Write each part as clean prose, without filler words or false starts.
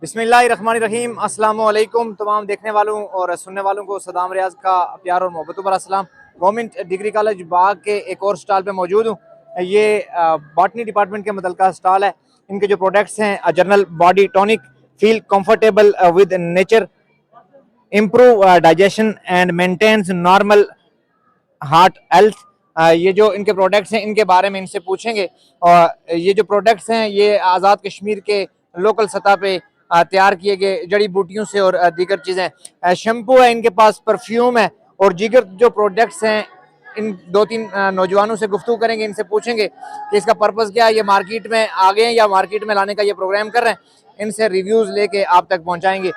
बिस्मिल्लाहिर्रहमानिर्रहीम अस्सलामु अलैकुम तमाम देखने वालों और सुनने वालों को सदाम रियाज का प्यार और मोहब्बतों भरा सलाम। गवर्नमेंट डिग्री कॉलेज बाग के एक और स्टॉल पे मौजूद हूँ। ये बॉटनी डिपार्टमेंट के मुतल्लिका स्टॉल है। इनके जो प्रोडक्ट्स हैं general body tonic, feel comfortable with nature, improve digestion and maintains normal heart health. ये जो इनके प्रोडक्ट्स हैं इनके बारे में इनसे पूछेंगे। और ये जो प्रोडक्ट्स हैं ये आज़ाद कश्मीर के लोकल सतह पे तैयार किए गए जड़ी बूटियों से और दीगर चीज़ें। शैम्पू है इनके पास, परफ्यूम है और दीगर जो प्रोडक्ट्स हैं। इन दो तीन नौजवानों से गुफ्तगू करेंगे, इनसे पूछेंगे कि इसका पर्पज़ क्या है, ये मार्केट में आ गए हैं या मार्केट में लाने का ये प्रोग्राम कर रहे हैं। इनसे रिव्यूज़ लेके आप तक पहुँचाएंगे।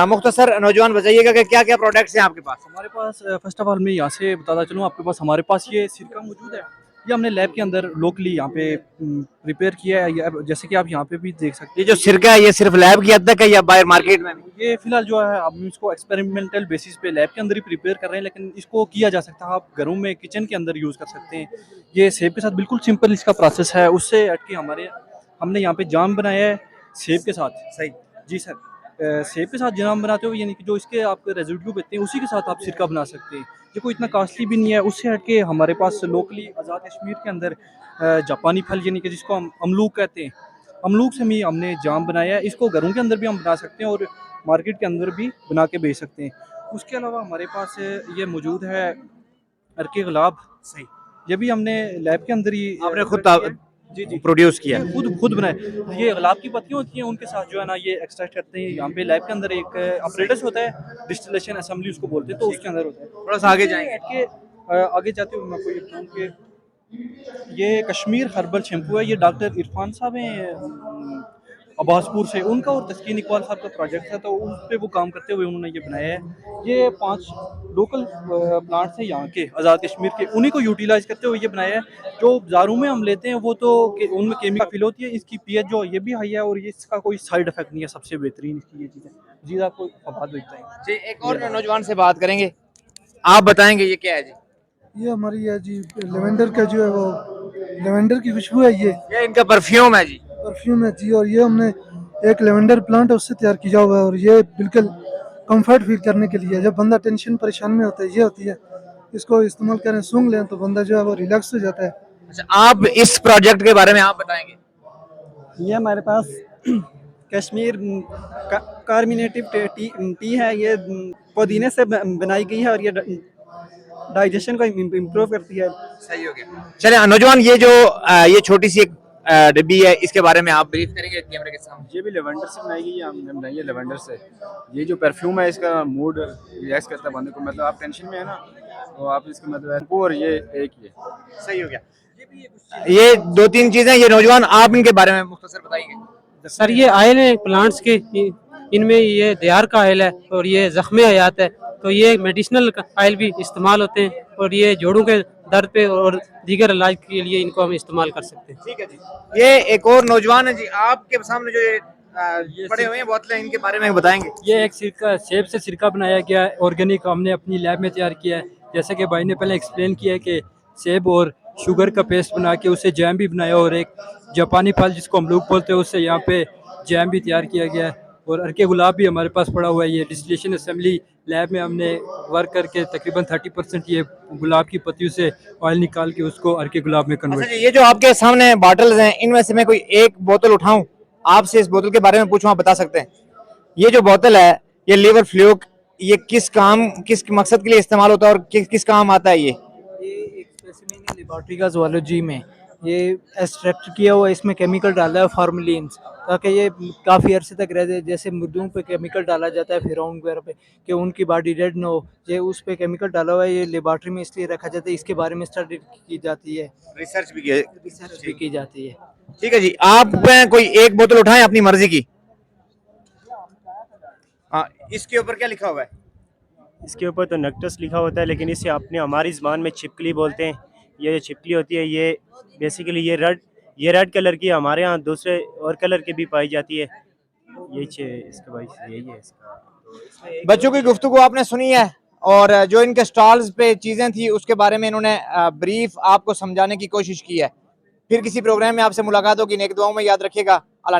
मुख्तसर नौजवान बताइएगा कि क्या क्या प्रोडक्ट्स हैं आपके पास। हमारे पास फर्स्ट ऑफ ऑल मैं यहाँ से बताता चलूँ आपके पास। हमारे पास ये सिरका मौजूद है। ये हमने लैब के अंदर लोकली यहाँ पे प्रिपेयर किया है। जैसे कि आप यहाँ पे भी देख सकते ये हैं जो सिरका है ये सिर्फ लैब की हद तक है या बाहर मार्केट में भी? ये फिलहाल जो है हम इसको एक्सपेरिमेंटल बेसिस पे लैब के अंदर ही प्रिपेयर कर रहे हैं, लेकिन इसको किया जा सकता है, आप घरों में किचन के अंदर यूज़ कर सकते हैं। ये सेब के साथ बिल्कुल सिंपल इसका प्रोसेस है। उससे हट के हमने यहाँ पे जाम बनाया है सेब के साथ। सही। जी सर। सेब के साथ जाम बनाते हो, यानी कि जो इसके आपके रेजिड्यू बचते हैं उसी के साथ आप सिरका बना सकते हैं। ये कोई इतना कॉस्टली भी नहीं है। उससे हट के हमारे पास लोकली आज़ाद कश्मीर के अंदर जापानी फल यानी कि जिसको हम अमलूक कहते हैं, अमलूक से भी हमने जाम बनाया है। इसको घरों के अंदर भी हम बना सकते हैं और मार्केट के अंदर भी बना के बेच सकते हैं। उसके अलावा हमारे पास ये मौजूद है अर्के गुलाब। सही। ये भी हमने लैब के अंदर ही आपने खुद जी जी प्रोड्यूस किया? ये खुद बनाए। ये गुलाब की पत्तियाँ होती हैं, उनके साथ जो है ना ये एक्सट्रैक्ट करते हैं। यहाँ पे लैब के अंदर एक अपरेटस होता है, डिस्टिलेशन असेंबली उसको बोलते हैं, तो उसके अंदर होता है। थोड़ा सा आगे जाएंगे। के आगे जाते हुए मैं आपको ये बताऊँ कि ये कश्मीर हर्बल शैम्पू है। ये डॉक्टर इरफान साहब हैं अब्बासपुर से, उनका और तस्कीन इकबाल साहब का प्रोजेक्ट है, तो उस पर वो काम करते हुए उन्होंने ये बनाया है। ये 5 लोकल प्लांट्स हैं यहाँ के आज़ाद कश्मीर के, उन्हीं को यूटिलाइज करते हुए ये बनाया है। जो बाजारों में हम लेते हैं वो तो उनमें केमिकल फिल होती है। इसकी पीएच जो ये भी हाई है और ये इसका कोई साइड इफेक्ट नहीं है। सबसे बेहतरीन इसकी ये चीज़ है। जी आपको आबाद देखता है जी, एक और नौजवान से बात करेंगे। आप बताएंगे ये क्या है जी? ये हमारी है जी, लेवेंडर का जो है वो लेवेंडर की खुशबू है। ये इनका परफ्यूम है जी। परफ्यूम है जी। और ये हमने एक लेवेंडर प्लांट है उससे तैयार किया हुआ है। और ये बिल्कुल कंफर्ट फील करने के लिए, जब बंदा टेंशन परेशान में होता है ये होती है, इसको इस्तेमाल करें, सूंघ लें तो बंदा जो है वो रिलैक्स हो जाता है। अच्छा, आप इस प्रोजेक्ट के बारे में आप बताएंगे। ये हमारे पास कश्मीर कार्मिनेटिव टी है। ये पुदीने से बनाई गई है और ये डाइजेशन को इम्प्रूव करती है। सही हो गया। चले नौजवान, ये जो ये छोटी सी एक डिब्बी है इसके बारे में आप ब्रीफ करेंगे कैमरे के सामने? ये भी लेवेंडर से बनाई गई है, हमने बनाई है लेवेंडर से। ये जो परफ्यूम है इसका मूड रिलैक्स करता है बंदे को, मतलब आप टेंशन में है ना तो आप इसका मतलब और ये एक ही है। सही हो गया। ये दो तीन चीजें, ये नौजवान आप इनके बारे में मुख्तसर बताइए। सर ये आयल है प्लांट्स के, इनमें ये दियार का आयल है और ये जख्म हयात है, तो ये मेडिसिनल आयल भी इस्तेमाल होते हैं और ये जोड़ों के दर्द पे और दीगर इलाज के लिए इनको हम इस्तेमाल कर सकते हैं। ठीक है जी। ये एक और नौजवान है जी, आपके सामने जो ये पड़े हुए हैं बोतलें, इनके बारे में बताएंगे। ये एक सिरका, सेब से सिरका बनाया गया है, ऑर्गेनिक, हमने अपनी लैब में तैयार किया है। जैसे कि भाई ने पहले एक्सप्लेन किया है कि सेब और शुगर का पेस्ट बना के उससे जैम भी बनाया, और एक जापानी फल जिसको हम लोग बोलते हैं उससे यहाँ पे जैम भी तैयार किया गया है। और अर्के गुलाब भी हमारे पास पड़ा हुआ है। ये डिस्टिलेशन असेंबली लैब में हमने वर्क करके तकरीबन 30% ये गुलाब की पत्तियों से ऑयल निकाल के उसको अर्के गुलाब में कन्वर्ट। अच्छा, ये जो आपके सामने बॉटल्स हैं इनमें से मैं कोई एक बोतल उठाऊं, आपसे इस बोतल के बारे में पूछूं, आप बता सकते हैं? ये जो बोतल है ये लिवर फ्लूक, ये किस काम किस मकसद के लिए इस्तेमाल होता है और किस काम आता है ये? एक स्पेसिमेन है लेबोरेटरी का ज़ूलॉजी में। ये एक्सट्रैक्ट किया हुआ, इसमें केमिकल डाला है फॉर्मलिन्स, ताकि ये काफ़ी अरसे तक रह जाए। जैसे मुर्गियों पे केमिकल डाला जाता है फिरौन वगैरह पे कि उनकी बॉडी डेड ना हो, ये उस पे केमिकल डाला हुआ है। ये लेबोरेटरी में इसलिए रखा जाता है, इसके बारे में स्टडी की जाती है, रिसर्च भी किया। रिसर्च भी की जाती है। ठीक है जी, आप कोई एक बोतल उठाएं अपनी मर्जी की। हाँ, इसके ऊपर क्या लिखा हुआ है? इसके ऊपर तो नक्टस लिखा होता है, लेकिन इसे अपने हमारी ज़बान में छिपकली बोलते हैं। ये छिपकली होती है, ये बेसिकली ये रेड कलर की, हमारे यहाँ दूसरे और कलर की भी पाई जाती है। इसका भाई यही है इसका। बच्चों की गुफ्तगू आपने सुनी है और जो इनके स्टॉल्स पे चीजें थी उसके बारे में इन्होंने ब्रीफ आपको समझाने की कोशिश की है। फिर किसी प्रोग्राम में आपसे मुलाकात होगी। नेक दुआओं में याद रखिएगा। अल्लाह ने